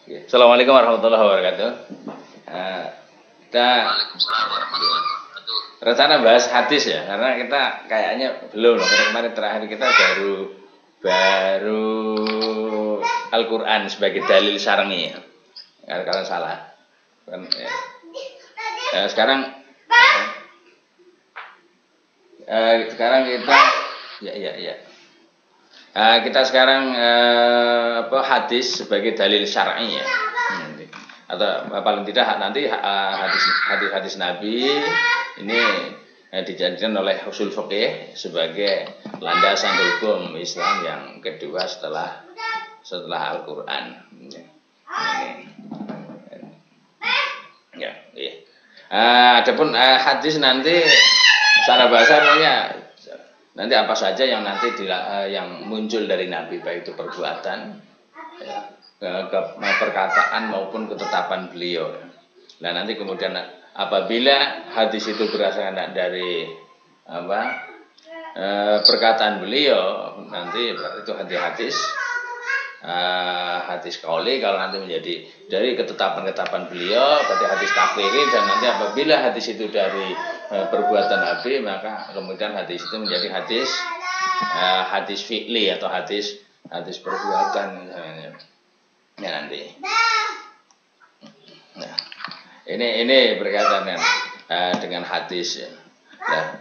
Assalamualaikum warahmatullahi wabarakatuh. Kita Waalaikumsalam warahmatullahi wabarakatuh. rencana bahas hadis ya, karena kita kayaknya belum loh. Kemarin terakhir kita baru Al-Quran sebagai dalil syar'i ya. Kalau salah. Kan, ya. Sekarang kita kita sekarang hadis sebagai dalil syar'i ya. Atau paling tidak nanti hadis Nabi ini dijadikan oleh usul fikih sebagai landasan hukum Islam yang kedua setelah Al-Quran. Adapun hadis nanti secara bahasanya nanti apa saja yang nanti yang muncul dari Nabi, baik itu perbuatan, perkataan maupun ketetapan beliau. Nah nanti kemudian apabila hadis itu berasal dari perkataan beliau, nanti itu hadis qauli. Kalau nanti menjadi dari ketetapan beliau, berarti hadis takwiri. Dan nanti apabila hadis itu dari perbuatan Nabi, maka kemudian hadis itu menjadi hadis fi'li atau hadis perbuatan misalnya. Ya nanti. Nah, ini berkaitan dengan hadis ya. Nah,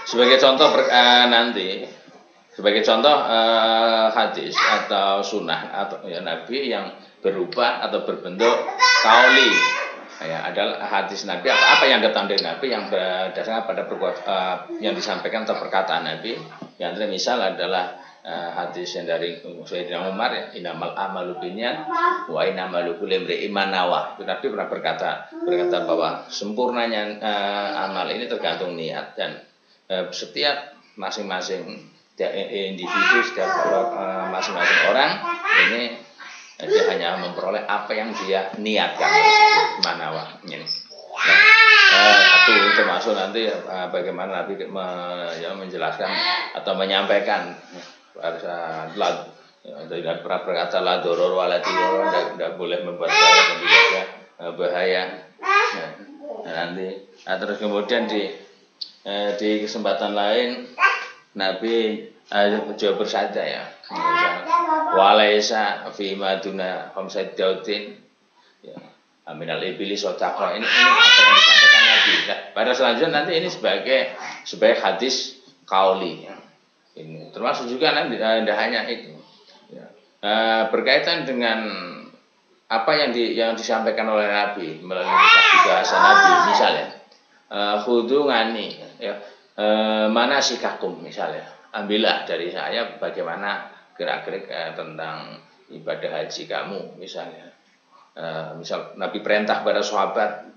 sebagai contoh hadis atau sunnah atau ya Nabi yang berupa atau berbentuk qauli ya, adalah hadis Nabi apa yang datang dari Nabi yang berdasarkan pada yang disampaikan atau perkataan Nabi. Yang misal adalah hadis yang dari Sayyidina Umar ya, innamal amalu binniyat wa innamal likulli imri'in ma nawa. Nabi pernah berkata bahwa sempurnanya amal ini tergantung niat, dan setiap masing-masing individu, setiap masing-masing orang ini dia hanya memperoleh apa yang dia niatkan, manawa. Itu termasuk nanti bagaimana Nabi menjelaskan atau menyampaikan tidak pernah berkata la doror wala diror, tidak boleh membuat bahaya dan tidak ada bahaya. Terus kemudian di kesempatan lain Nabi juga bersabda ya, walaisa fi maduna khamsat dautin ya aminal iblis sotaqo. Ini apa yang disampaikan Nabi. Nah, pada selanjutnya nanti ini sebagai hadis qauli ya. Ini termasuk juga nanti tidak hanya itu ya. Berkaitan dengan apa yang disampaikan oleh Nabi melalui bahasa Nabi, misalnya khudu ngani ya, manasikakum misalnya, ambillah dari saya bagaimana gerak-gerik tentang ibadah haji kamu misalnya. Misal Nabi perintah pada sahabat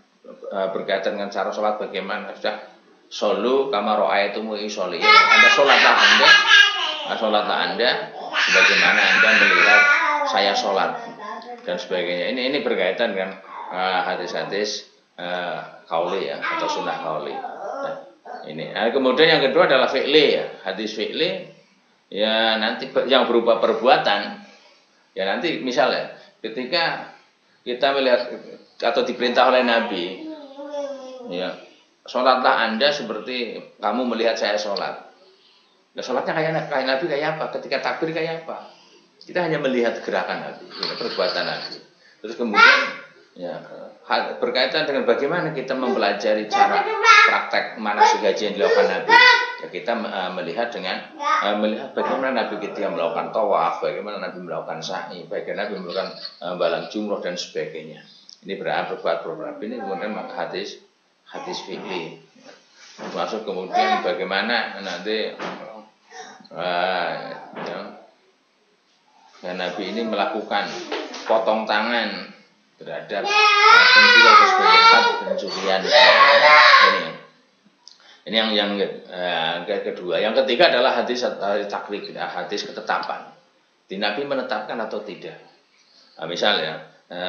berkaitan dengan cara sholat, bagaimana sudah solu kama ra'aitumu usolli. Anda sholatlah Anda sebagaimana Anda melihat saya sholat dan sebagainya. Ini berkaitan dengan hadis-hadis qauli ya, atau sunnah qauli. Nah, ini. Kemudian yang kedua adalah fi'li ya, hadis fi'li ya, nanti yang berupa perbuatan ya. Nanti misalnya ketika kita melihat atau diperintah oleh Nabi ya, sholatlah Anda seperti kamu melihat saya sholat. Nah, sholatnya kayak Nabi kayak apa? Ketika takbir kayak apa? Kita hanya melihat gerakan Nabi, ya, perbuatan Nabi. Terus kemudian ya, berkaitan dengan bagaimana kita mempelajari cara praktek manasik haji yang dilakukan Nabi. Ya, kita melihat bagaimana Nabi ketika melakukan tawaf, bagaimana Nabi melakukan sa'i, bagaimana Nabi melakukan balang jumroh dan sebagainya. Ini berbuat ini kemudian maka hadis fikih. Masuk kemudian bagaimana nanti ya, Nabi ini melakukan potong tangan terhadap pencuri atau sebagai pencurian. Ini yang kedua. Yang ketiga adalah hadis taklif, hadis ketetapan. Di Nabi menetapkan atau tidak. Nah, misalnya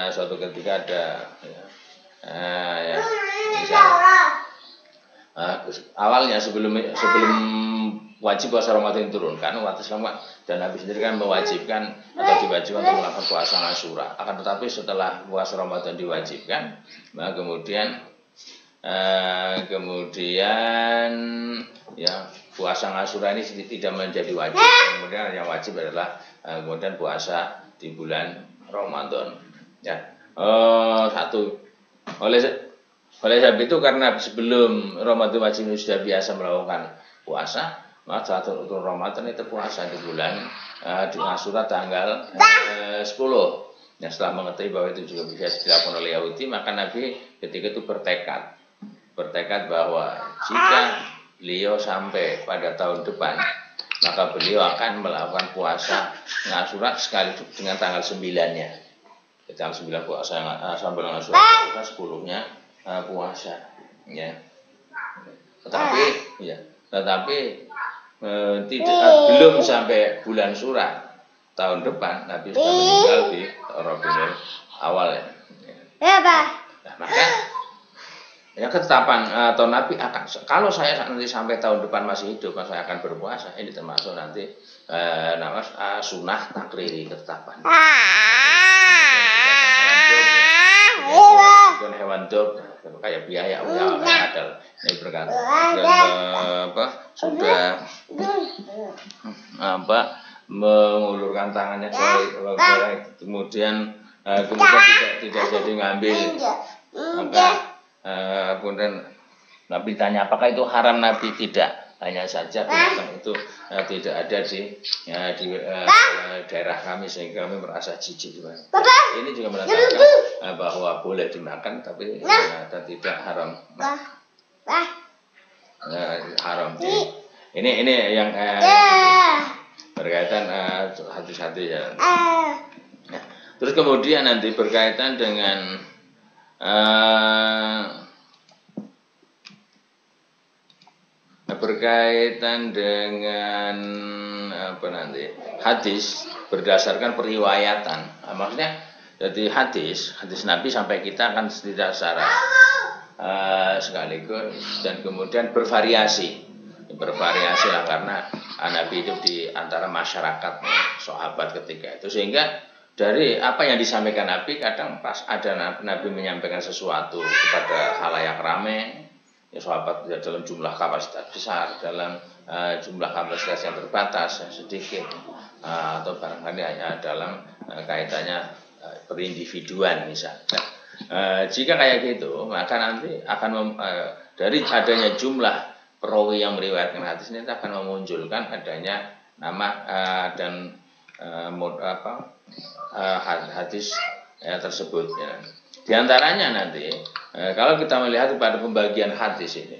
suatu ketika ada misalnya awalnya sebelum wajib puasa Ramadan diturunkan, umat Islam dan Nabi sendiri kan mewajibkan atau diwajibkan untuk melakukan puasa Asyura. Akan tetapi setelah puasa Ramadan diwajibkan, maka kemudian ya puasa Asyura ini tidak menjadi wajib. Kemudian yang wajib adalah kemudian puasa di bulan Ramadan. Ya, satu. Oleh sebab itu karena sebelum Ramadan wajib sudah biasa melakukan puasa, maka saat turun Ramadan itu puasa di bulan di Asyura tanggal 10. Nah, setelah mengetahui bahwa itu juga bisa dilakukan oleh Yahudi, maka Nabi ketika itu bertekad bahwa jika beliau sampai pada tahun depan, maka beliau akan melakukan puasa Asyura sekaligus dengan tanggal 9-nya. Tanggal 9 puasa sambil Asyura, 10-nya puasa, ya. Tetapi belum sampai bulan Syura tahun depan Nabi sudah meninggal di Rabiul Awal, ya. Nah, maka yang ketetapan atau Nabi akan, kalau saya nanti sampai tahun depan masih hidup, maka saya akan berpuasa. Ini termasuk nanti sunnah takriri, ketetapan. Hewan dog kayak biaya adal. Ini berkata sudah mengulurkan tangannya kemudian tidak jadi ngambil, maka kemudian Nabi tanya apakah itu haram, Nabi tidak, hanya saja binatang itu tidak ada di daerah kami sehingga kami merasa jijik. Ini juga menandakan bahwa boleh dimakan tapi tidak haram. Haram. Ini yang berkaitan hadis-hadis ya. Terus kemudian nanti berkaitan dengan hadis berdasarkan periwayatan. Maksudnya jadi hadis Nabi sampai kita kan tidak secara sekaligus dan kemudian bervariasi lah karena Nabi hidup di antara masyarakat sahabat ketika itu, sehingga dari apa yang disampaikan Nabi kadang pas ada Nabi menyampaikan sesuatu kepada khalayak ramai, ya sahabat dalam jumlah kapasitas besar, dalam jumlah kapasitas yang terbatas, yang sedikit, atau barangkali hanya dalam kaitannya perindividuan misalnya. Jika kayak gitu, maka nanti akan dari adanya jumlah perawi yang meriwayatkan hadis ini akan memunculkan adanya nama dan hadis tersebut. Ya. Di antaranya nanti kalau kita melihat pada pembagian hadis ini,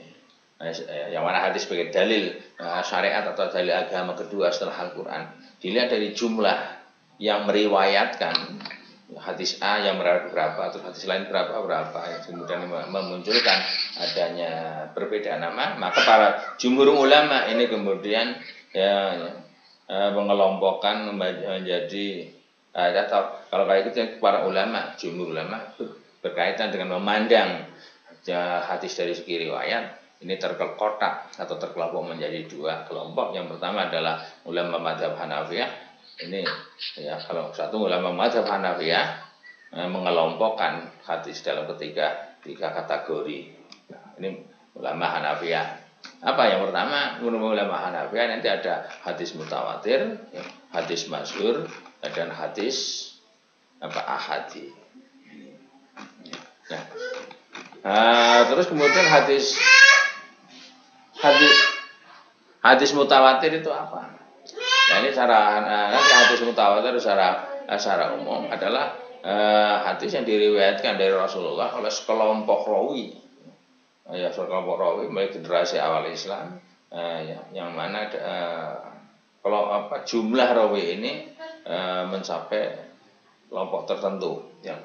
yang mana hadis sebagai dalil syariat atau dalil agama kedua setelah Al-Quran, dilihat dari jumlah yang meriwayatkan hadis A yang meriwayatkan berapa, terus hadis lain berapa, kemudian memunculkan adanya perbedaan nama, maka para jumhur ulama ini kemudian mengelompokkan menjadi atau kalau kayak gitu para ulama, jumhur ulama berkaitan dengan memandang hadis dari segi riwayat ini terkotak atau terkelompok menjadi dua kelompok. Yang pertama adalah ulama mazhab Hanafiyah. Ini ya, kalau satu ulama mazhab Hanafiyah mengelompokkan hadis dalam tiga kategori. Nah, ini ulama Hanafiyah. Apa yang pertama, ulama Hanafiyah nanti ada hadis mutawatir, hadis masyhur, dan hadis ahadi. Nah, terus kemudian hadis mutawatir itu apa? Nah, ini nanti hadis mutawatir secara umum adalah hadis yang diriwayatkan dari Rasulullah oleh sekelompok rawi. Ya, sekelompok rawi mulai generasi awal Islam, yang mana kalau jumlah rawi ini mencapai kelompok tertentu. Yang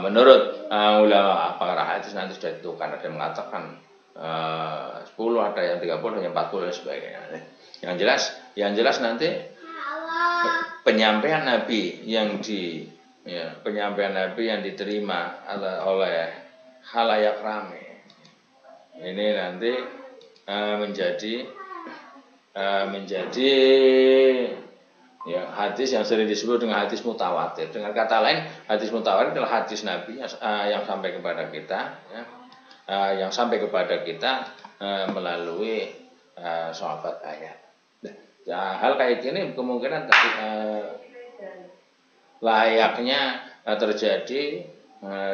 menurut ulama pakar hadis nanti sudah ditentukan, ada yang mengatakan 10, ada yang 30, ada yang 40 dan sebagainya. Yang jelas nanti penyampaian Nabi yang diterima oleh khalayak ramai ini nanti menjadi menjadi ya hadis yang sering disebut dengan hadis mutawatir. Dengan kata lain, hadis mutawatir adalah hadis Nabi yang sampai kepada kita, ya, yang sampai kepada kita melalui sahabat ayat. Ya, hal kayak gini kemungkinan layaknya terjadi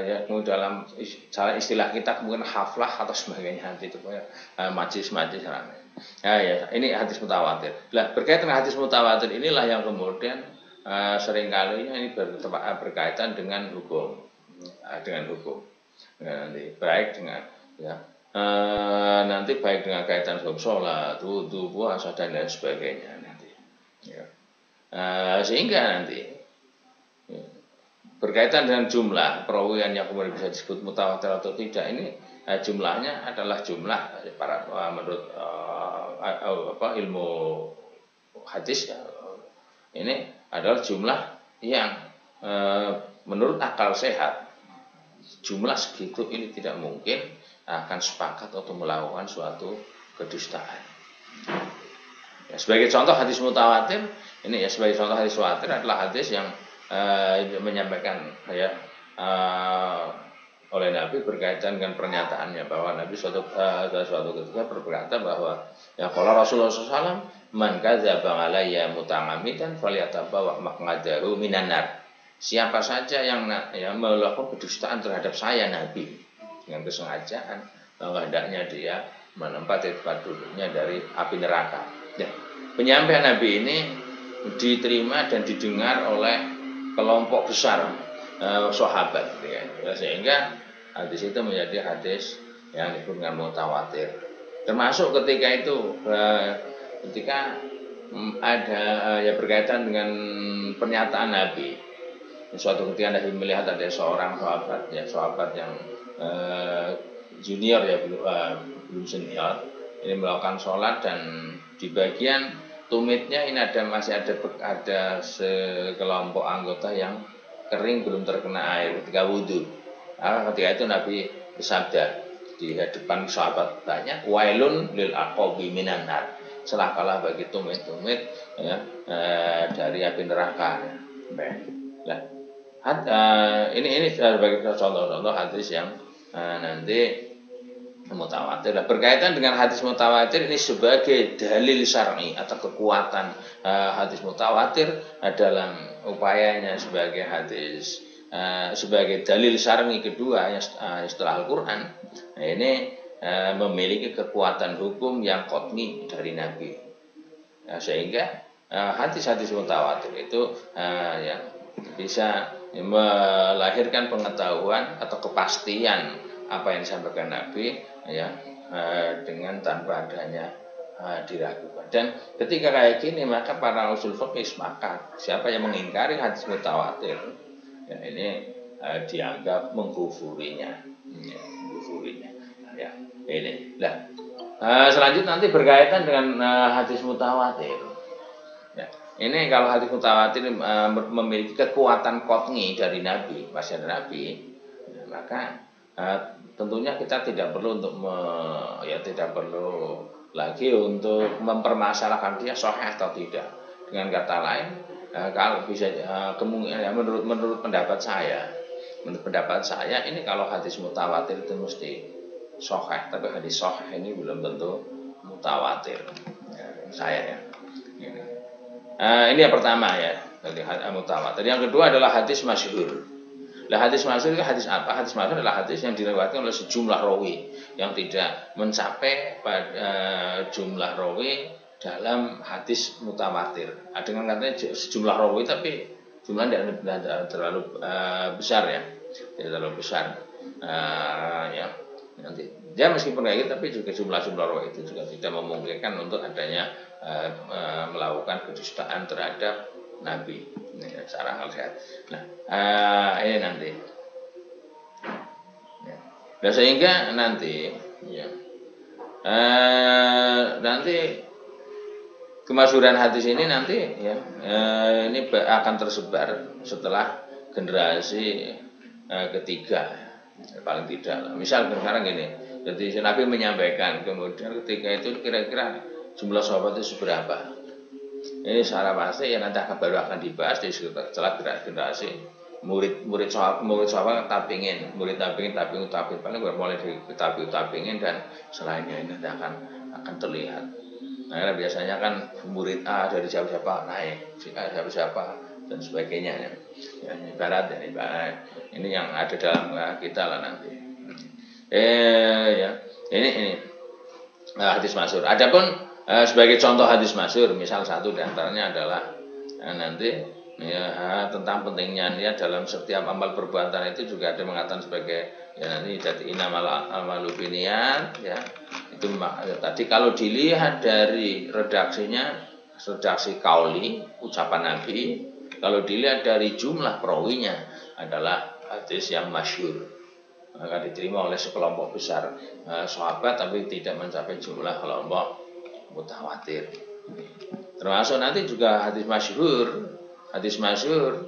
ya dalam istilah kita mungkin haflah atau sebagainya nanti itu majlis-majlis ramai. Ya, ini hadis mutawatir. Nah, berkaitan dengan hadis mutawatir inilah yang kemudian seringkali ini berkaitan dengan hukum, nanti baik dengan ya nanti baik dengan kaitan hukum sholat, wudhu, puasa dan lain sebagainya nanti. Ya. Sehingga nanti ya, berkaitan dengan jumlah perawian yang kemudian bisa disebut mutawatir atau tidak ini jumlahnya adalah jumlah para menurut ilmu hadis ya, ini adalah jumlah yang menurut akal sehat jumlah segitu ini tidak mungkin akan sepakat atau melakukan suatu kedustaan. Ya, sebagai contoh hadis mutawatir ini ya sebagai contoh hadis mutawatir adalah hadis yang menyampaikan ya oleh Nabi berkaitan dengan pernyataannya bahwa Nabi suatu ketika berkata bahwa ya kalau Rasulullah SAW man kadzaba alayya muta'ammidan falyatabawa maq'adahu minan nar. Siapa saja yang melakukan kedustaan terhadap saya Nabi dengan kesengajaan hendaknya dia menempati tempat duduknya dari api neraka. Ya. Penyampaian Nabi ini diterima dan didengar oleh kelompok besar sahabat ya. Sehingga hadis itu menjadi hadis yang disebut dengan mutawatir. Termasuk ketika itu ketika ada ya berkaitan dengan pernyataan Nabi. Suatu ketika Nabi melihat ada seorang sahabat yang junior ya belum senior ini melakukan sholat dan di bagian tumitnya ini masih ada sekelompok anggota yang kering belum terkena air ketika wudhu. Ketika itu Nabi bersabda di hadapan sahabat banyak, wailun lil aqabi minan nar. Celakalah bagi tumit-tumit ya, dari api neraka. Nah, ini sebagai contoh-contoh hadis yang nanti mutawatir. Berkaitan dengan hadis mutawatir ini sebagai dalil syar'i atau kekuatan hadis mutawatir dalam upayanya sebagai hadis sebagai dalil syar'i kedua setelah Al-Qur'an. Ini memiliki kekuatan hukum yang qat'i dari Nabi. Sehingga hadis-hadis mutawatir itu yang bisa melahirkan pengetahuan atau kepastian apa yang disampaikan Nabi ya dengan tanpa adanya diragukan. Dan ketika kayak gini maka para usul fikih sepakat siapa yang mengingkari hadis mutawatir ya ini dianggap mengkufurinya ya ini lah. Selanjutnya nanti berkaitan dengan hadis mutawatir ya. Ini kalau hadis mutawatir memiliki kekuatan qat'i dari Nabi, wasiat Nabi ya, maka tentunya kita tidak perlu tidak perlu lagi untuk mempermasalahkan dia sahih atau tidak. Dengan kata lain, kalau bisa kemungkinan menurut pendapat saya ini kalau hadis mutawatir itu mesti sahih, tapi hadis sahih ini belum tentu mutawatir. Ya, saya ya. Ini yang pertama ya, dari mutawatir. Yang kedua adalah hadis masyhur. Nah, hadis masyhur itu hadis apa? Hadis masyhur adalah hadis yang diriwayatkan oleh sejumlah rawi yang tidak mencapai pada jumlah rawi dalam hadis mutawatir. Dengan katanya sejumlah rawi tapi jumlahnya tidak terlalu besar ya, tidak terlalu besar. Ya nanti dia meskipun kayak gitu tapi juga jumlah rawi itu juga tidak memungkinkan untuk adanya melakukan kedustaan terhadap Nabi. Ini secara akal sehat. Nah, ini nanti. Ya. Dan sehingga nanti, ya, nanti kemasyhuran hadis ini nanti, ya, ini akan tersebar setelah generasi ketiga, paling tidak. Misal sekarang gini, jadi Nabi menyampaikan, kemudian ketika itu kira-kira jumlah sahabat itu seberapa. Ini secara pasti ya nanti baru akan dibahas di setelah generasi murid sahabat tapingin, murid tapingin paling mulai dari tapingin dan selainnya ini nanti akan terlihat. Nah, biasanya kan murid A dari siapa naik, si A siapa dan sebagainya ya. Ya, ibarat ini yang ada dalam kita lah nanti. Ya ini hadis masyhur. Adapun sebagai contoh hadis masyhur, misal satu diantaranya adalah nanti ya tentang pentingnya niat dalam setiap amal perbuatan itu juga ada mengatakan sebagai ya nanti jadi inamal amalu biniyat ya. Itu tadi kalau dilihat dari redaksi kauli ucapan Nabi, kalau dilihat dari jumlah perawinya adalah hadis yang masyhur, maka diterima oleh sekelompok besar sahabat tapi tidak mencapai jumlah kelompok mutawatir. Termasuk nanti juga hadis masyhur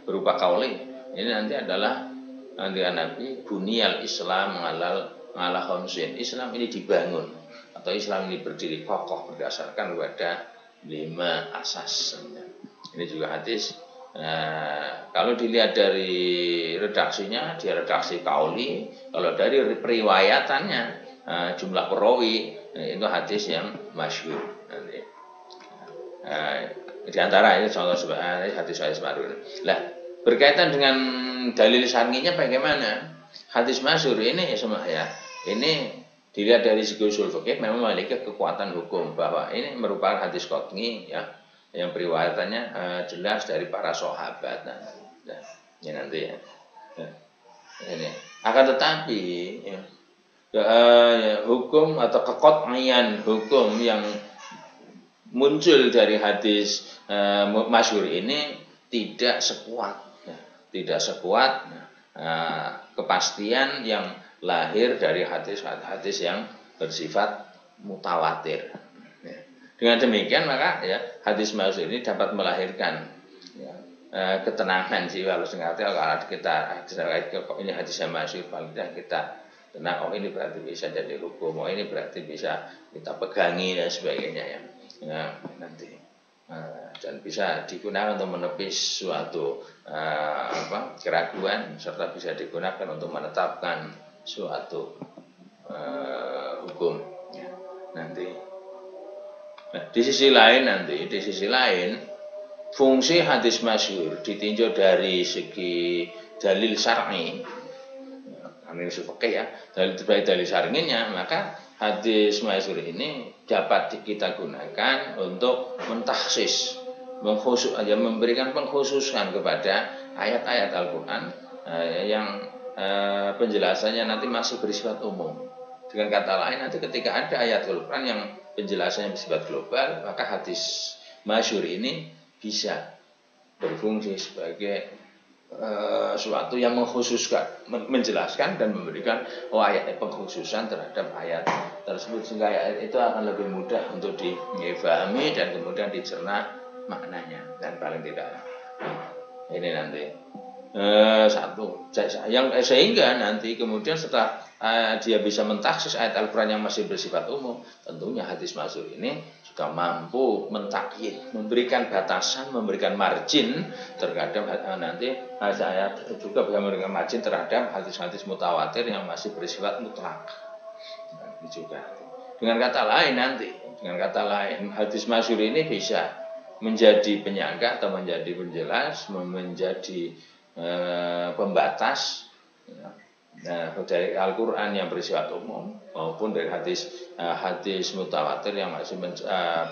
berupa kauli. Ini nanti adalah Nabi bunyal Islam ala khamsin. Islam ini dibangun atau Islam ini berdiri kokoh berdasarkan pada 5 asas. Ini juga hadis. Kalau dilihat dari redaksinya, dia redaksi kauli. Kalau dari periwayatannya, jumlah perawi itu hadis yang masyhur. Nanti di antara ini contoh hadis baru. Lah berkaitan dengan dalil syar'inya bagaimana? Hadis masyhur ini ini dilihat dari segi usul fikih memang memiliki kekuatan hukum bahwa ini merupakan hadis qat'i ya, yang periwayatannya jelas dari para sahabat. Ini nanti ya. Ini akan tetapi hukum atau kekot'ian hukum yang muncul dari hadis masyhur ini tidak sekuat kepastian yang lahir dari hadis-hadis yang bersifat mutawatir. Dengan demikian maka ya hadis masyhur ini dapat melahirkan ketenangan jiwa. Kalau kita ini hadis yang masyhur, paling tidak kita tenang, oh ini berarti bisa jadi hukum, oh ini berarti bisa kita pegangi dan sebagainya ya. Nanti dan bisa digunakan untuk menepis suatu keraguan serta bisa digunakan untuk menetapkan suatu hukum ya. Nanti di sisi lain fungsi hadis masyhur ditinjau dari segi dalil syar'i. Ini fikih ya, dalil syar'inya, maka hadis masyhur ini dapat kita gunakan untuk mentahsis, memberikan pengkhususan kepada ayat-ayat Al-Qur'an yang penjelasannya nanti masih bersifat umum. Dengan kata lain, nanti ketika ada ayat Al-Qur'an yang penjelasannya bersifat global, maka hadis masyhur ini bisa berfungsi sebagai suatu yang mengkhususkan, menjelaskan dan memberikan ayat pengkhususan terhadap ayat tersebut sehingga ayat itu akan lebih mudah untuk difahami dan kemudian dicerna maknanya. Dan paling tidak ini nanti satu yang sehingga nanti kemudian setelah dia bisa mentaksis ayat Al-Quran yang masih bersifat umum, tentunya hadis masyhur ini juga mampu mentakyid, memberikan batasan, memberikan margin terhadap nanti ayat juga bisa memberikan margin terhadap hadis-hadis mutawatir yang masih bersifat mutlak. Ini juga. Dengan kata lain hadis masyhur ini bisa menjadi penyangga atau menjadi penjelas, menjadi pembatas dari Al-Quran yang bersifat umum maupun dari hadis mutawatir yang masih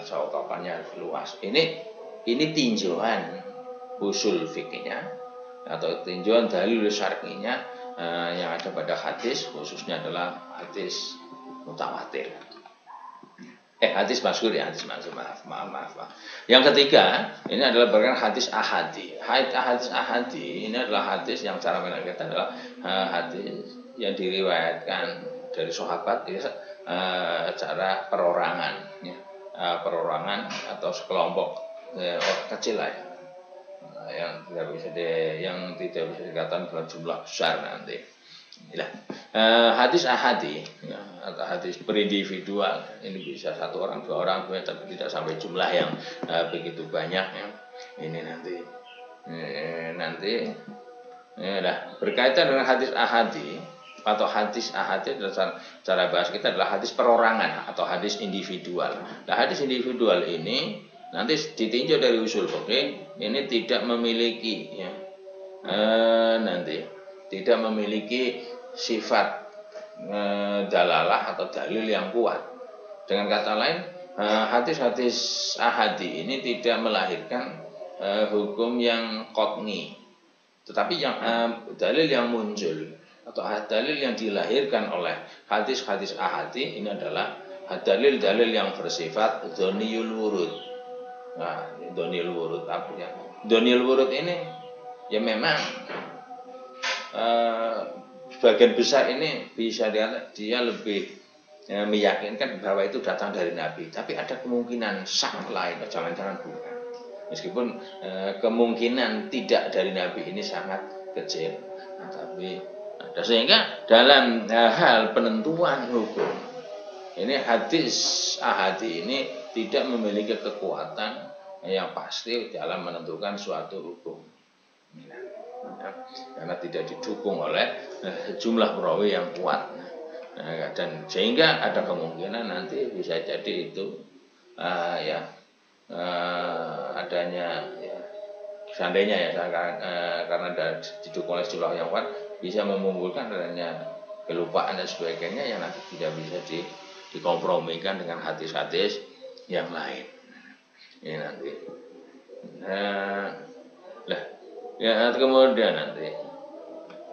cakupannya luas. Ini tinjauan usul fikihnya atau tinjauan dalil syar'inya yang ada pada hadis, khususnya adalah hadis mutawatir. Hadis masyhur ya, maaf. Yang ketiga, ini adalah berkaitan hadis ahadi. Hadis ahadi ini adalah hadis yang cara kita adalah hadis yang diriwayatkan dari sahabat cara perorangan, ya. Perorangan atau sekelompok orang kecil lah ya. Yang tidak bisa dikatakan dalam jumlah besar nanti. Nah, hadis ahadi ya, atau hadis berindividual ini bisa satu orang, dua orang, tapi tidak sampai jumlah yang begitu banyak ya. Ini nanti ya, berkaitan dengan hadis ahadi atau hadis ahadi adalah cara bahas kita adalah hadis perorangan atau hadis individual. Nah, hadis individual ini nanti ditinjau dari usul fikih ini tidak memiliki ya, nanti tidak memiliki sifat dalalah atau dalil yang kuat. Dengan kata lain, hadis-hadis ahadi ini tidak melahirkan hukum yang qat'i, tetapi yang dalil yang muncul atau dalil yang dilahirkan oleh hadis-hadis ahadi ini adalah dalil-dalil yang bersifat dzoniyul wurud. Nah, dzoniyul wurud apa ya? Dzoniyul wurud ini ya memang sebagian besar ini bisa dia lebih meyakinkan bahwa itu datang dari Nabi, tapi ada kemungkinan sak lain, jangan-jangan bukan. Meskipun kemungkinan tidak dari Nabi ini sangat kecil, tapi ada. Sehingga dalam hal penentuan hukum ini hadis ahadi ini tidak memiliki kekuatan yang pasti dalam menentukan suatu hukum. Karena tidak didukung oleh jumlah perawi yang kuat, dan sehingga ada kemungkinan nanti bisa jadi itu adanya ya, seandainya ya karena didukung oleh jumlah yang kuat bisa memungkinkan adanya kelupaan dan sebagainya yang nanti tidak bisa dikompromikan dengan hadis-hadis yang lain. Ini nanti ya kemudian nanti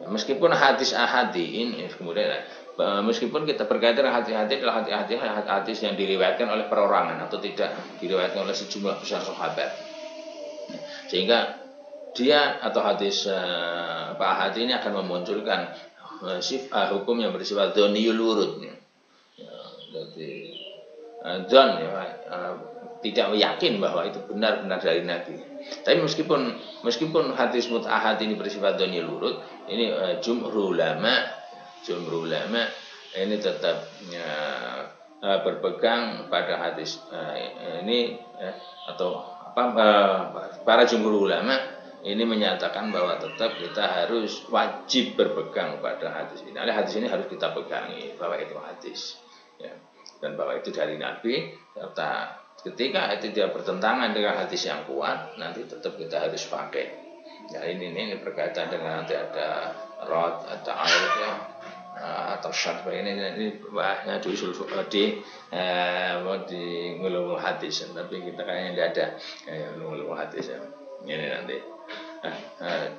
meskipun hadis ahadi ini kemudian meskipun kita berkaitan dengan hadis-hadis adalah hadis yang diriwayatkan oleh perorangan atau tidak diriwayatkan oleh sejumlah besar sahabat, sehingga dia atau hadis ahadi ini akan memunculkan hukum yang bersifat dzoniyul wurud ya. Jadi dzon ya, tidak yakin bahwa itu benar-benar dari Nabi. Tapi meskipun hadis mutahad ini bersifat dzoniyul wurud, ini jumhur ulama ini tetap berpegang pada hadis ini atau para jumhur ulama ini menyatakan bahwa tetap kita harus wajib berpegang pada hadis ini. Hadis ini harus kita pegangi bahwa itu hadis ya, dan bahwa itu dari Nabi, serta ketika itu tidak bertentangan dengan hadis yang kuat, nanti tetap kita harus pakai. Ya ini berkaitan dengan nanti ada rad, ada air ya, atau syarh ini bahasnya di usul di ulumul hadis, tapi kita kayaknya tidak ada ulumul hadis ya. Ini nanti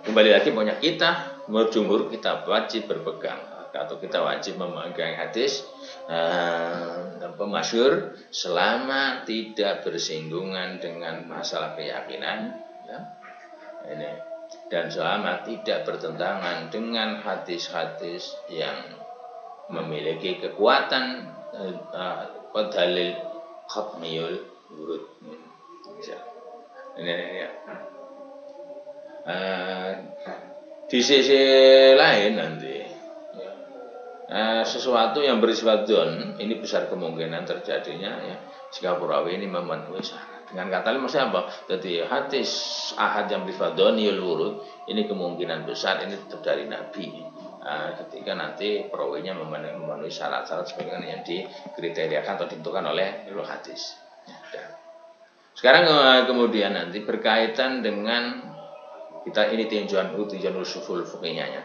kembali lagi pokoknya kita jumhur kita wajib berpegang atau kita wajib memegang hadis masyhur selama tidak bersinggungan dengan masalah keyakinan ya. Ini dan selama tidak bertentangan dengan hadis-hadis yang memiliki kekuatan dalil khatmiyul wurud. Ini ya. Di sisi lain nanti sesuatu yang bersifat dzon ini besar kemungkinan terjadinya ya jika perawi ini memenuhi syarat. Dengan kata lain maksudnya apa? Jadi hadis ahad yang bersifat dzoniyul wurud ini kemungkinan besar ini tetap dari Nabi ketika nanti perawinya memenuhi syarat-syarat sebagaimana yang dikriteriakan atau ditentukan oleh ulul hadis. Sekarang kemudian nanti berkaitan dengan kita ini tinjauan usul fikihnya ya.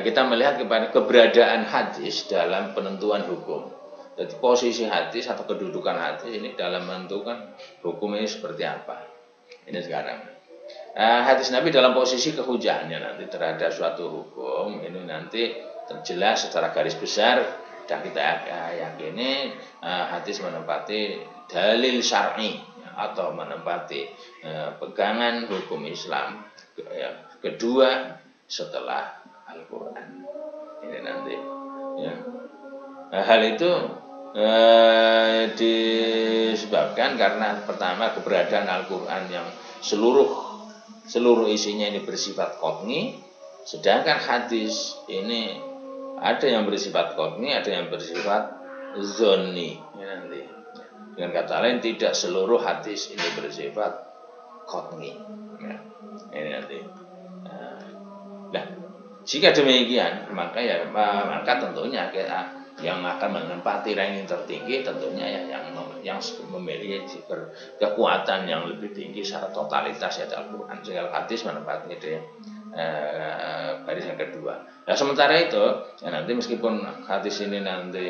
Kita melihat kepada keberadaan hadis dalam penentuan hukum. Jadi posisi hadis atau kedudukan hadis ini dalam menentukan hukum ini seperti apa. Ini sekarang. Hadis Nabi dalam posisi kehujahannya nanti terhadap suatu hukum ini nanti terjelas secara garis besar dan kita yakini hadis menempati dalil syar'i atau menempati pegangan hukum Islam kedua setelah Al-Quran. Ini nanti ya. Hal itu disebabkan karena pertama keberadaan Al-Quran yang seluruh isinya ini bersifat qat'i, sedangkan hadis ini ada yang bersifat qat'i, ada yang bersifat zonni. Ya, nanti. Dengan kata lain, tidak seluruh hadis ini bersifat qat'i. Ya, ini nanti. Nah, jika demikian, maka tentunya yang akan menempati ranking tertinggi tentunya yang memiliki kekuatan yang lebih tinggi secara totalitas ya Al-Quran. Sehingga hadis menempati di baris yang kedua. Nah, sementara itu ya nanti meskipun hadis ini nanti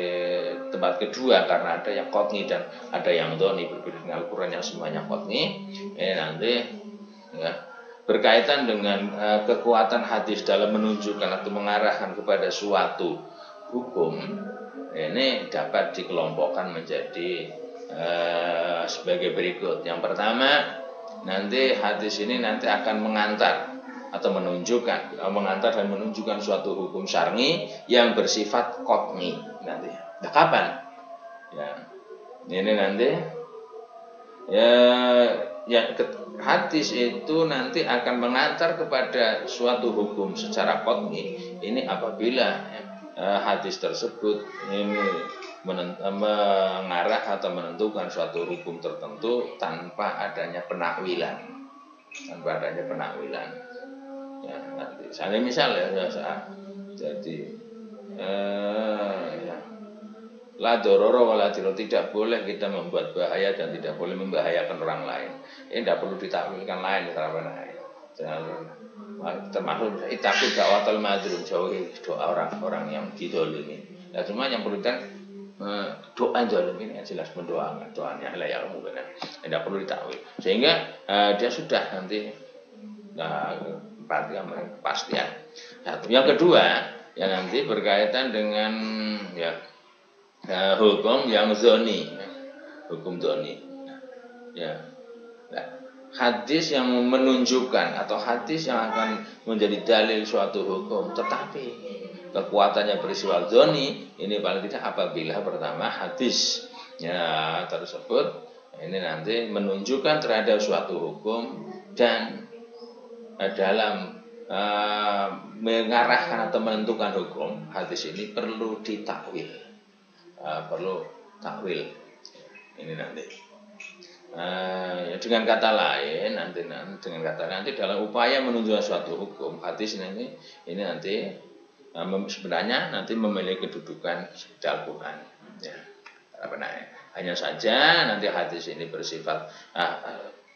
tempat kedua karena ada yang qat'i dan ada yang dhoni, berbeda dengan Al-Quran yang semuanya qat'i, ini nanti ya berkaitan dengan kekuatan hadis dalam menunjukkan atau mengarahkan kepada suatu hukum, ini dapat dikelompokkan menjadi sebagai berikut. Yang pertama, nanti hadis ini nanti akan mengantar atau mengantar dan menunjukkan suatu hukum syar'i yang bersifat qat'i nanti. Nah, kapan? Ya, ini nanti hadis itu nanti akan mengantar kepada suatu hukum secara qat'i ini apabila hadis tersebut ini mengarah atau menentukan suatu hukum tertentu tanpa adanya penakwilan. Ya, nanti misalnya jadi la dororo wala diror, tidak boleh kita membuat bahaya dan tidak boleh membahayakan orang lain. Ini tidak perlu ditakwilkan lain termasuk itakut dakwatul mazlum, jauhi doa orang-orang yang dizalimi. Nah, cuma yang perlu kan doa zalim ini jelas mendoakan doanya la ya'lamu benar. Tidak perlu ditakwil. Sehingga dia sudah nanti kepastian. Satu. Yang kedua, yang nanti berkaitan dengan hukum yang zoni, hukum zoni. Ya, nah, hadis yang menunjukkan atau hadis yang akan menjadi dalil suatu hukum, tetapi kekuatannya bersifat zoni, ini paling tidak apabila pertama hadisnya tersebut ini nanti menunjukkan terhadap suatu hukum dan dalam mengarahkan atau menentukan hukum, hadis ini perlu ditakwil. Perlu takwil ini nanti dengan kata lain nanti dalam upaya menunjukkan suatu hukum hadis ini nanti sebenarnya nanti memiliki kedudukan di Al-Quran ya, hanya saja nanti hadis ini bersifat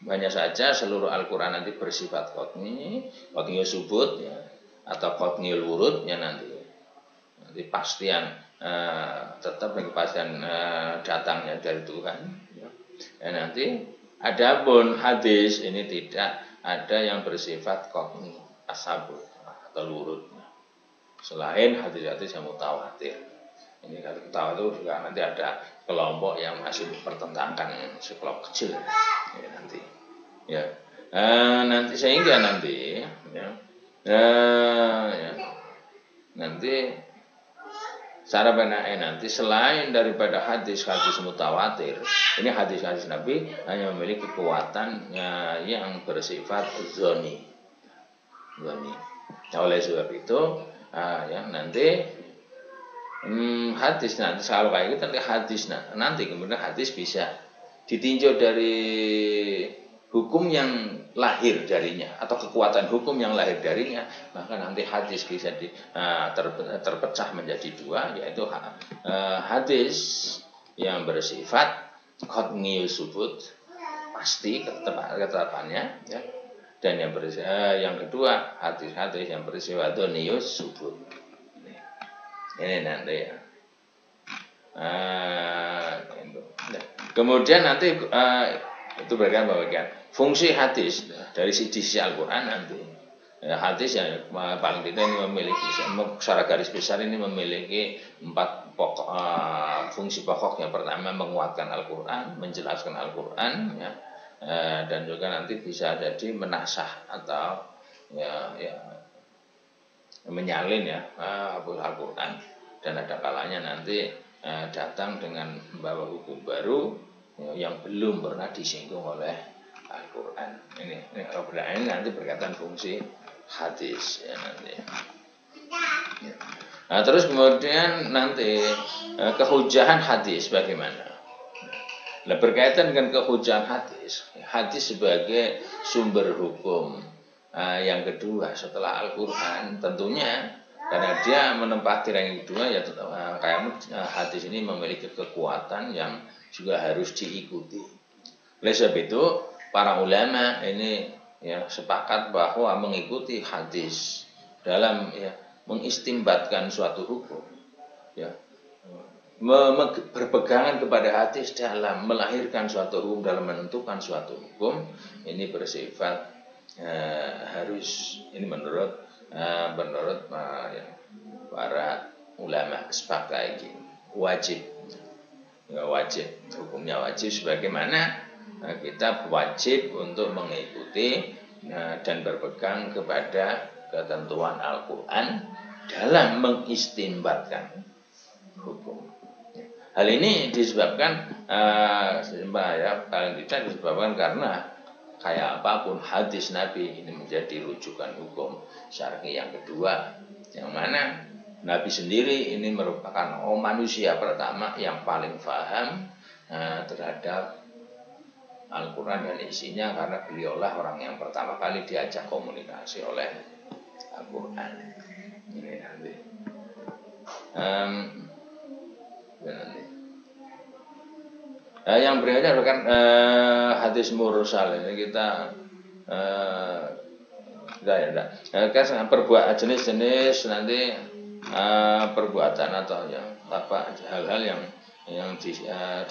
hanya saja seluruh Al-Quran nanti bersifat qat'i subut ya, atau qat'iyul wurud ya nanti pastian tetap kepastian datangnya dari Tuhan ya. Nanti adapun hadis ini tidak ada yang bersifat qat'i asabut atau lurut selain hadis-hadis yang mutawatir. Ini kalau kita itu juga nanti ada kelompok yang masih mempertentangkan sekelompok kecil ya, nanti ya nanti sehingga nanti ya, nanti secara benar nanti selain daripada hadis-hadis mutawatir, ini hadis-hadis Nabi hanya memiliki kekuatan yang bersifat zoni. Nah, oleh sebab itu nanti hadis nanti kalau kayak gitu nanti kemudian hadis bisa ditinjau dari hukum yang lahir darinya atau kekuatan hukum yang lahir darinya, maka nanti hadis bisa terpecah menjadi dua, yaitu hadis yang bersifat qat'iyus subut pasti ketetapannya ya, dan yang kedua hadis-hadis yang bersifat dhoniyus subut ini nanti ya. Kemudian nanti itu berkaitan bahwa fungsi hadis dari sisi Al-Quran nanti hadis yang paling tidak ini memiliki secara garis besar ini memiliki 4 fungsi pokok. Yang pertama menguatkan Al-Quran, menjelaskan Al-Quran ya, dan juga nanti bisa jadi menasah atau menyalin ya Al-Quran, dan ada kalanya nanti datang dengan membawa hukum baru yang belum pernah disinggung oleh Al-Quran. Ini nanti berkaitan fungsi hadis ya nanti. Ya. Nah, terus kemudian nanti kehujahan hadis bagaimana? Nah, berkaitan dengan kehujahan hadis sebagai sumber hukum. Yang kedua setelah Al-Quran tentunya karena dia menempati yang kedua ya kayak hadis ini memiliki kekuatan yang juga harus diikuti. Oleh sebab itu para ulama ini ya sepakat bahwa mengikuti hadis dalam ya mengistimbatkan suatu hukum ya berpegangan kepada hadis dalam melahirkan suatu hukum, dalam menentukan suatu hukum ini bersifat harus, ini menurut ya, para ulama sepakat wajib ya, wajib hukumnya wajib sebagaimana kita wajib untuk mengikuti dan berpegang kepada ketentuan Al-Quran dalam mengistimbatkan hukum. Hal ini disebabkan ya paling tidak disebabkan karena kayak apapun hadis Nabi ini menjadi rujukan hukum syar'i yang kedua, yang mana Nabi sendiri ini merupakan manusia pertama yang paling paham terhadap Al-Quran dan isinya, karena beliaulah orang yang pertama kali diajak komunikasi oleh Al-Quran. Ini nanti. Yang berikutnya adalah hadis mursal. Ini kita jenis-jenis nanti perbuatan atau yang apa hal-hal yang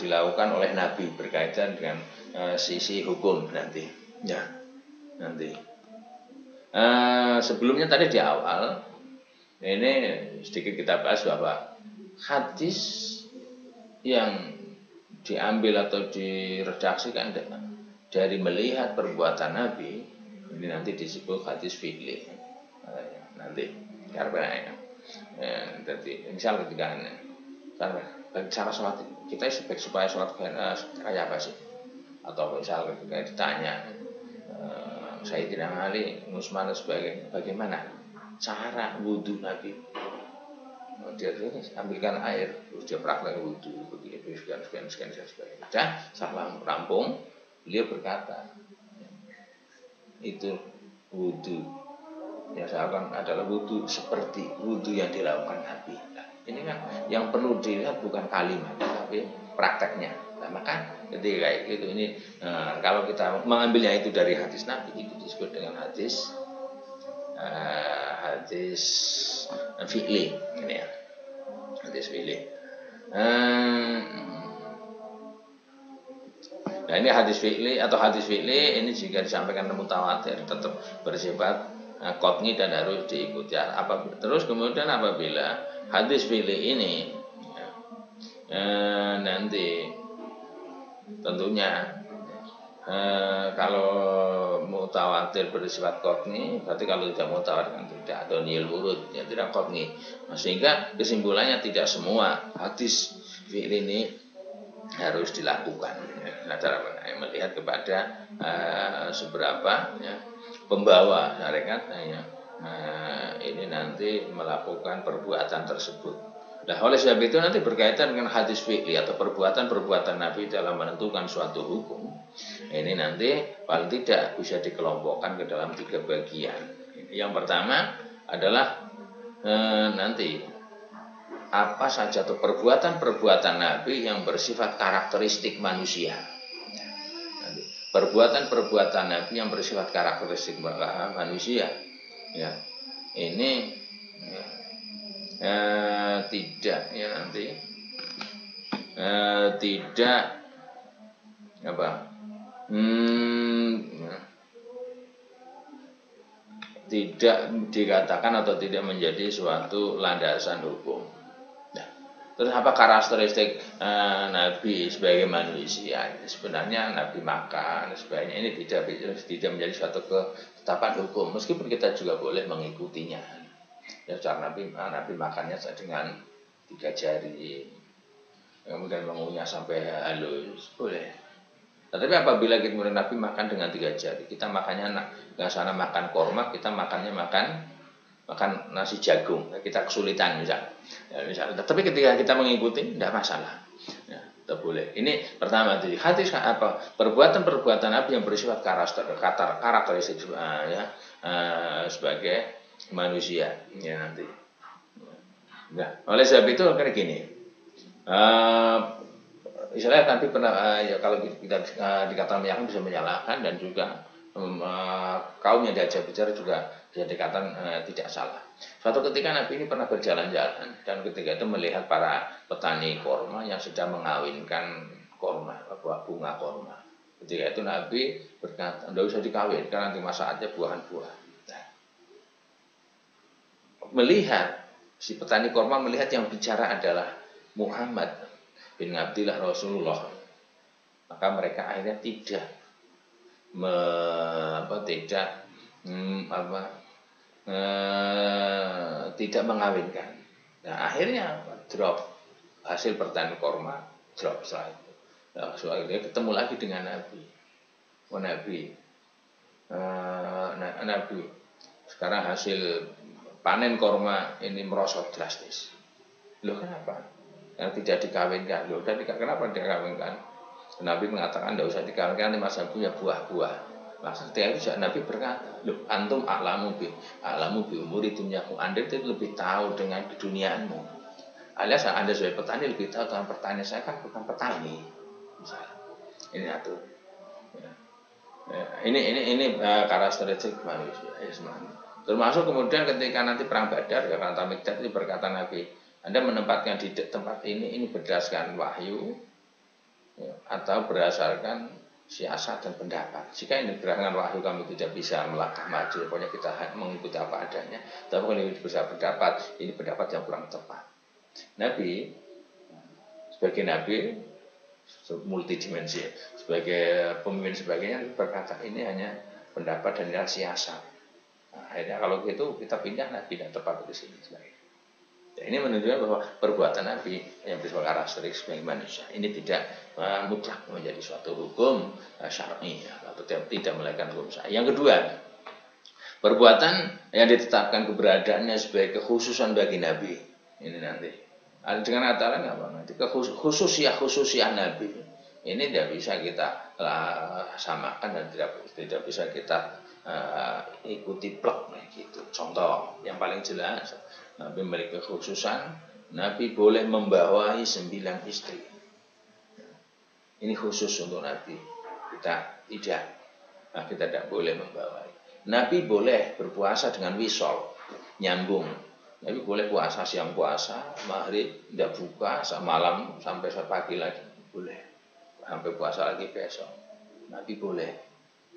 dilakukan oleh Nabi berkaitan dengan sisi hukum nanti. Ya, nanti. Sebelumnya tadi di awal ini sedikit kita bahas bahwa hadis yang diambil atau diredaksikan dari melihat perbuatan Nabi ini nanti disebut hadis fi'li. Nanti karena jadi misal ketika cara sholat kita supaya sholat kayak apa sih, atau misal ketika ditanya Sayyidina Ali Utsman sebagai bagaimana cara wudhu Nabi, dia ambilkan air terus dia praktek wudhu begitu sekian sebagainya. Setelah rampung beliau berkata itu wudhu yang saya lakukan adalah wudhu seperti wudhu yang dilakukan Nabi. Nah, ini kan yang perlu dilihat bukan kalimat tapi prakteknya. Nah, maka ketika kayak gitu ini kalau kita mengambilnya itu dari hadis Nabi itu disebut dengan hadis fi'li ini ya. Hadis fi'li. Nah ini hadis fi'li atau hadis fi'li ini jika disampaikan mutawatir tetap bersifat qat'i dan harus diikuti. Terus kemudian apabila hadis fi'li ini nanti tentunya kalau mutawatir bersifat qat'i, berarti kalau tidak mutawatir kan tidak, atau nil urut ya tidak qat'i. Sehingga kesimpulannya tidak semua hadis fi'li ini harus dilakukan. Nah, cara melihat kepada seberapa ya, pembawa syariat ini nanti melakukan perbuatan tersebut. Nah, oleh sebab itu nanti berkaitan dengan hadis fi'li atau perbuatan-perbuatan Nabi dalam menentukan suatu hukum. Ini nanti paling tidak bisa dikelompokkan ke dalam 3 bagian. Yang pertama adalah nanti apa saja tuh perbuatan-perbuatan Nabi yang bersifat karakteristik manusia. Perbuatan-perbuatan Nabi yang bersifat karakteristik manusia. Ya, ini tidak ya nanti tidak apa tidak dikatakan atau tidak menjadi suatu landasan hukum. Nah, terus apa karakteristik Nabi sebagai manusia? Sebenarnya Nabi makan sebagainya ini tidak menjadi suatu ketetapan hukum, meskipun kita juga boleh mengikutinya. Ya, cara Nabi makannya dengan 3 jari, kemudian mengunyah sampai halus, boleh. Tetapi apabila kemudian Nabi makan dengan 3 jari, kita makannya nggak sana makan korma, kita makannya makan makan nasi jagung, kita kesulitan misalnya. Tapi ketika kita mengikuti, tidak masalah. Ya, tidak boleh. Ini pertama, jadi hadis apa? Perbuatan-perbuatan Nabi yang bersifat karakteristik sebagai manusia. Ya nanti. Nah, oleh sebab itu kayak gini. Istilahnya nanti pernah kalau kita dikatakan menyalahkan bisa menyalahkan, dan juga kaum yang diajak bicara juga bisa dikatakan tidak salah. Suatu ketika Nabi ini pernah berjalan-jalan, dan ketika itu melihat para petani korma yang sedang mengawinkan korma, bunga korma. Ketika itu Nabi berkata, tidak usah dikawinkan, nanti manfaatnya buah-buah. Nah, melihat si petani korma melihat yang bicara adalah Muhammad bin Abdillah Rasulullah, maka mereka akhirnya tidak mengawinkan. Nah, akhirnya drop hasil pertanian korma, drop setelah itu. Nah, soalnya ketemu lagi dengan Nabi. Oh Nabi, Nabi, sekarang hasil panen korma ini merosot drastis. Loh kenapa? Yang tidak dikawinkan. Loh kenapa dikawinkan? Nabi mengatakan tidak usah dikawinkan, ini masa punya buah-buah. Maka ketika itu Nabi berkata, loh antum a'lamu bi umuri dunyaku, Anda itu lebih tahu dengan keduniaanmu. Alias Anda sebagai petani lebih tahu tentang pertanian, saya kan bukan petani. Misalnya. Ini satu. Ya. Ini karakteristik manusia. Termasuk kemudian ketika nanti perang Badar, ya karena Mikdad itu berkata Nabi, Anda menempatkan di tempat ini berdasarkan wahyu, ya, atau berdasarkan siasat dan pendapat. Jika ini berdasarkan wahyu, kami tidak bisa melangkah maju, pokoknya kita mengikuti apa adanya. Tapi kalau ini bisa pendapat, ini pendapat yang kurang tepat. Nabi sebagai Nabi multidimensi, sebagai pemimpin sebagainya berkata ini hanya pendapat dan siasat. Nah, akhirnya kalau gitu kita pindah, Nabi tidak tepat di sini. Ya, ini menunjukkan bahwa perbuatan Nabi yang bersifat karakteristik sebagai manusia ini tidak mutlak menjadi suatu hukum syar'i atau tidak melakukan hukum syar'i. Yang kedua, perbuatan yang ditetapkan keberadaannya sebagai kekhususan bagi Nabi. Ini nanti dengan kata lain apa? Nanti khususiah Nabi ini tidak bisa kita samakan dan tidak bisa kita ikuti plek gitu. Contoh yang paling jelas, Nabi memiliki kekhususan, Nabi boleh membawahi 9 istri. Ini khusus untuk Nabi. Kita tidak. Nah, kita tidak boleh membawahi. Nabi boleh berpuasa dengan wisol, nyambung. Nabi boleh puasa siang puasa, maghrib tidak buka, malam sampai pagi lagi boleh. Sampai puasa lagi besok. Nabi boleh.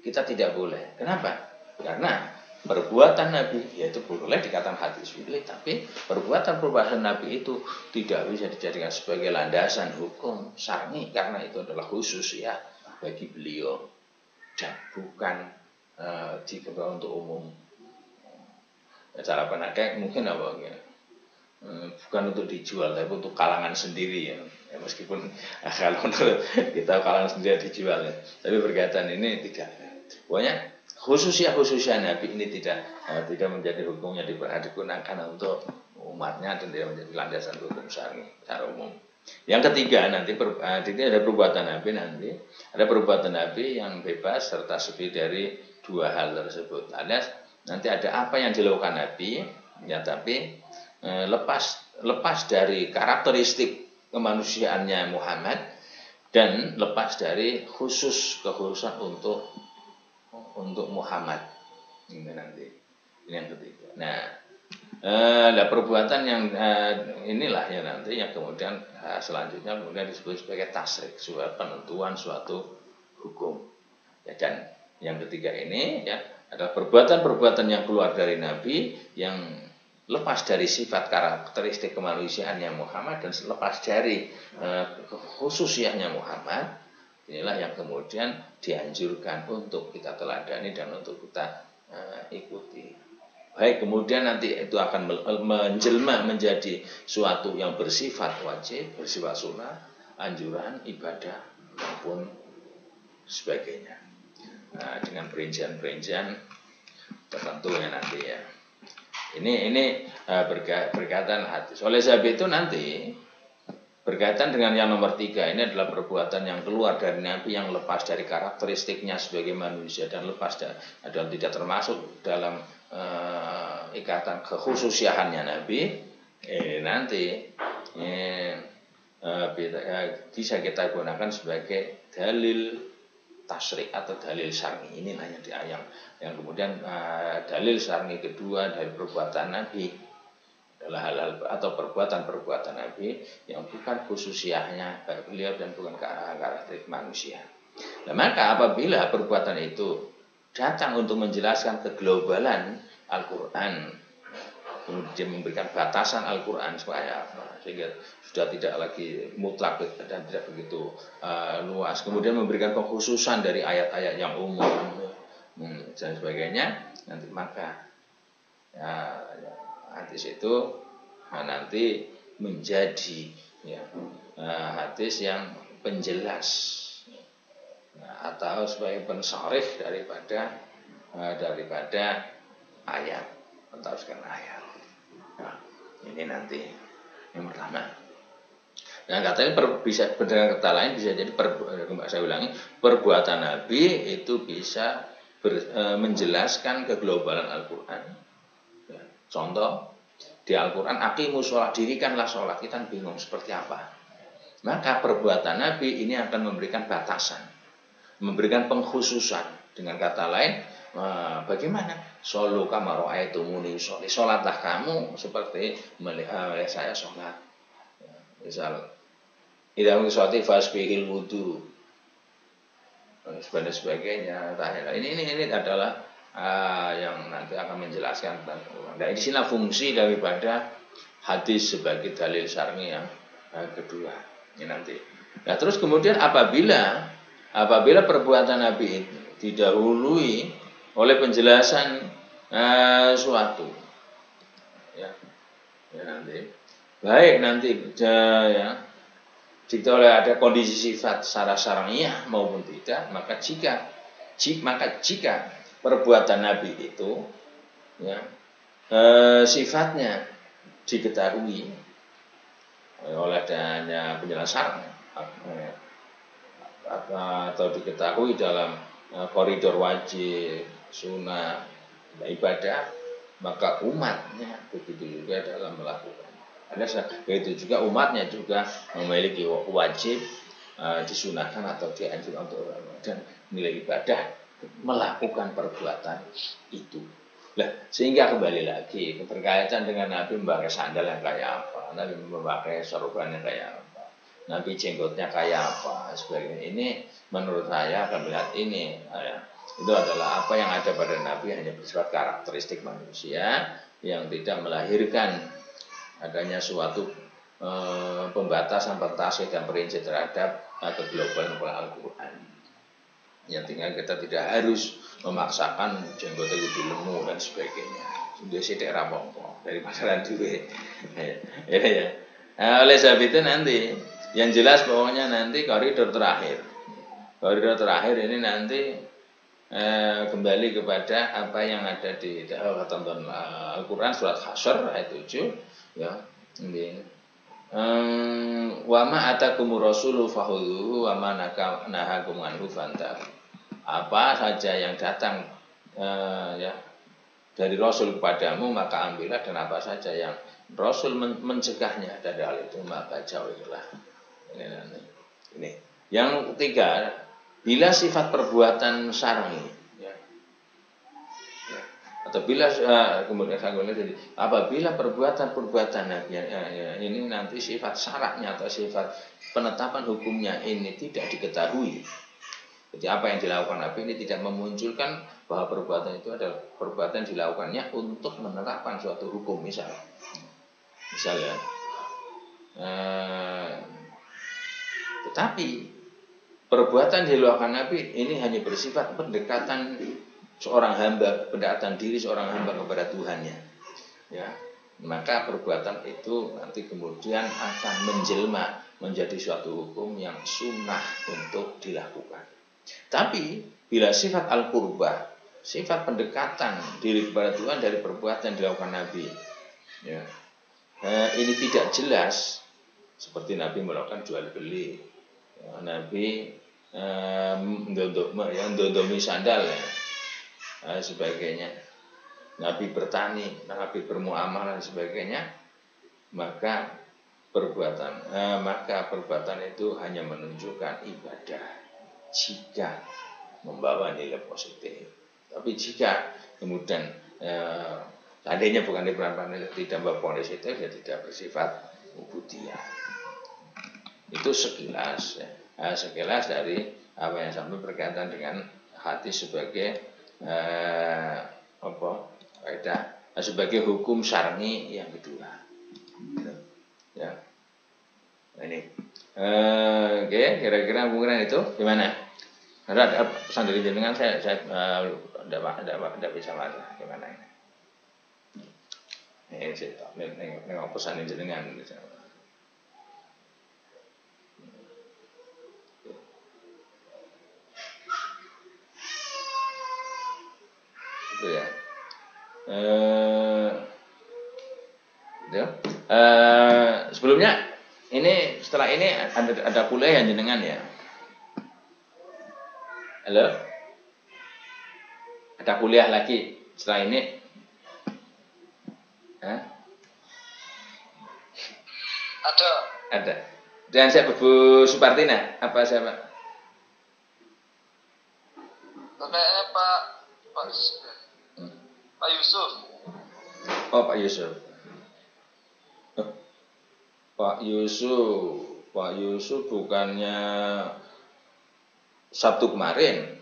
Kita tidak boleh. Kenapa? Karena perbuatan Nabi, yaitu boleh dikatakan hadis fi'li, tapi perbuatan Nabi itu tidak bisa dijadikan sebagai landasan hukum syar'i, karena itu adalah khusus ya bagi beliau dan bukan dikebawa untuk umum. Cara penakai mungkin apa ya? Bukan untuk dijual, tapi untuk kalangan sendiri ya. Meskipun kalau kita kalangan sendiri dijual ya. Tapi berkaitan ini tidak. Pokoknya khususnya Nabi ini tidak menjadi hukum yang digunakan untuk umatnya dan tidak menjadi landasan hukum syar'i secara umum. Yang ketiga nanti ada perbuatan Nabi ada perbuatan Nabi yang bebas serta sepi dari dua hal tersebut. Alias nanti ada apa yang dilakukan Nabi ya, tapi lepas dari karakteristik kemanusiaannya Muhammad dan lepas dari kekhususan untuk Muhammad. Ini nanti ini yang ketiga. Nah, perbuatan yang inilah ya nanti yang kemudian selanjutnya disebut sebagai tasrik, suatu penentuan suatu hukum. Ya, dan yang ketiga ini ya adalah perbuatan-perbuatan yang keluar dari Nabi yang lepas dari sifat karakteristik kemanusiaannya Muhammad dan lepas dari khususiahnya Muhammad. Inilah yang kemudian dianjurkan untuk kita teladani dan untuk kita ikuti. Baik, kemudian nanti itu akan menjelma menjadi suatu yang bersifat wajib, bersifat sunnah, anjuran, ibadah, maupun sebagainya. Nah, dengan perincian-perincian tertentu ya nanti ya. Berkaitan hadis. Oleh sebab itu nanti berkaitan dengan yang nomor 3, ini adalah perbuatan yang keluar dari Nabi yang lepas dari karakteristiknya sebagai manusia dan lepas dan tidak termasuk dalam ikatan kekhususiannya Nabi. Nanti bisa kita gunakan sebagai dalil tasyrik atau dalil syar'i. Ini hanya di ayat yang kemudian dalil syar'i kedua dari perbuatan Nabi adalah hal-hal atau perbuatan-perbuatan Nabi yang bukan khususiahnya beliau dan bukan karakteristik manusia. Nah, maka apabila perbuatan itu datang untuk menjelaskan keglobalan Al-Quran, kemudian memberikan batasan Al-Quran supaya sehingga sudah tidak lagi mutlak dan tidak begitu luas, kemudian memberikan pengkhususan dari ayat-ayat yang umum dan sebagainya, nanti maka hadis itu nanti menjadi hadis yang penjelas atau sebagai pensarih daripada ayat, mentafsirkan ayat. Nah, ini nanti yang pertama. Nah, katanya bisa dengan kata lain bisa jadi saya ulangi, perbuatan Nabi itu bisa menjelaskan keglobalan Al-Quran. Contoh, di Al-Quran, aqimus sholat, dirikanlah sholat. Kita bingung seperti apa. Maka perbuatan Nabi ini akan memberikan batasan, memberikan pengkhususan. Dengan kata lain, bagaimana? Sholu kama ra'aitumuni usolli. Sholatlah kamu seperti melihat saya sholat. Misal, idza sholati fasbihil wudu. Sebagainya. Ini adalah yang nanti akan menjelaskan tentang Quran. Nah, di sini fungsi daripada hadis sebagai dalil syar'i yang kedua. Ini nanti. Nah, terus kemudian apabila perbuatan Nabi itu didahului oleh penjelasan suatu, ya nanti. Baik nanti jika ada kondisi sifat secara syar'iyah maupun tidak, maka jika perbuatan Nabi itu sifatnya diketahui oleh adanya penjelasan atau diketahui dalam koridor wajib, sunnah, ibadah, maka umatnya begitu juga dalam melakukan. Begitu juga umatnya juga memiliki wajib disunahkan atau dianjurkan untuk dan nilai ibadah melakukan perbuatan itu. Nah, sehingga kembali lagi berkaitan dengan Nabi memakai sandal yang kayak apa, Nabi memakai sorban yang kayak apa, Nabi jenggotnya kayak apa, sebagainya. Ini menurut saya akan melihat ini itu adalah apa yang ada pada Nabi hanya bersifat karakteristik manusia yang tidak melahirkan adanya suatu pembatasan, dan perinci terhadap keglobalan Al-Quran. Yang tinggal kita tidak harus memaksakan jenggotnya kudu lemu dan sebagainya. Sudah sih daerah rampung dari pasaran duit. Ya. Nah, oleh sebab itu nanti yang jelas pokoknya nanti koridor terakhir ini nanti kembali kepada apa yang ada di ketentuan Al-Quran surat Hasyr ayat 7 ya. Ini wa ma atakumur rasulu fakhudhuhu wa ma nahakum anhu fantahu. Apa saja yang datang dari Rasul kepadamu maka ambillah, dan apa saja yang Rasul mencegahnya dari hal itu maka jauhilah. Ini. Yang ketiga, bila sifat perbuatan syar'i atau bila kemudian apabila perbuatan ini nanti sifat syaratnya atau sifat penetapan hukumnya ini tidak diketahui. Jadi apa yang dilakukan Nabi ini tidak memunculkan bahwa perbuatan itu adalah perbuatan dilakukannya untuk menerapkan suatu hukum misalnya. Tetapi perbuatan dilakukan Nabi ini hanya bersifat pendekatan seorang hamba, pendekatan diri seorang hamba kepada Tuhannya. Ya, maka perbuatan itu nanti kemudian akan menjelma menjadi suatu hukum yang sunnah untuk dilakukan. Tapi bila sifat al-qurbah sifat pendekatan diri kepada Tuhan dari perbuatan yang dilakukan Nabi. Ya. Ini tidak jelas seperti Nabi melakukan jual beli, ya, Nabi ndondomi sandal ya, sebagainya. Nabi bertani, Nabi bermuamalah dan sebagainya. Maka perbuatan itu hanya menunjukkan ibadah jika membawa nilai positif. Tapi jika kemudian seandainya bukan tidak membawa positif, ya tidak bersifat ubudiyah. Itu sekilas, ya. Sekilas dari apa yang sampai berkaitan dengan hadis sebagai sebagai hukum syar'i yang kedua. Ya. Nah, ini. Oke, kira-kira mungkin itu gimana? Ada pesan dari jenengan saya tidak bisa baca gimana ini. Ini saya nengok pesan dari jenengan. Itu ya. Sebelumnya ini setelah ini ada kuliah yang jenengan ya. Halo? Ada kuliah lagi setelah ini? Hah? Ada. Dan siapa Bu Supartina? Apa siapa? Kayaknya Pak Yusuf. Oh, Pak Yusuf. Pak Yusuf bukannya Sabtu kemarin.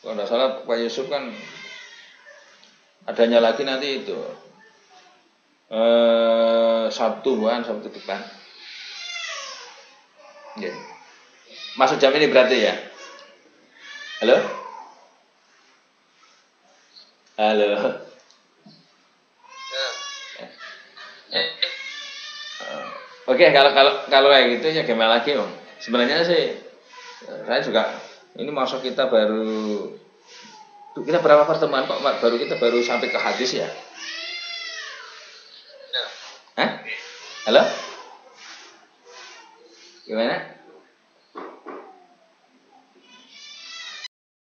Kalau tidak salah Pak Yusuf kan adanya lagi nanti itu Sabtu depan. Ya. Masuk jam ini berarti ya? Halo? Halo. Oke, kalau kayak gitu ya gimana lagi, Om? Sebenarnya sih saya juga ini masuk kita berapa pertemuan Pak? Baru sampai ke hadis ya? Hah? Halo? Gimana?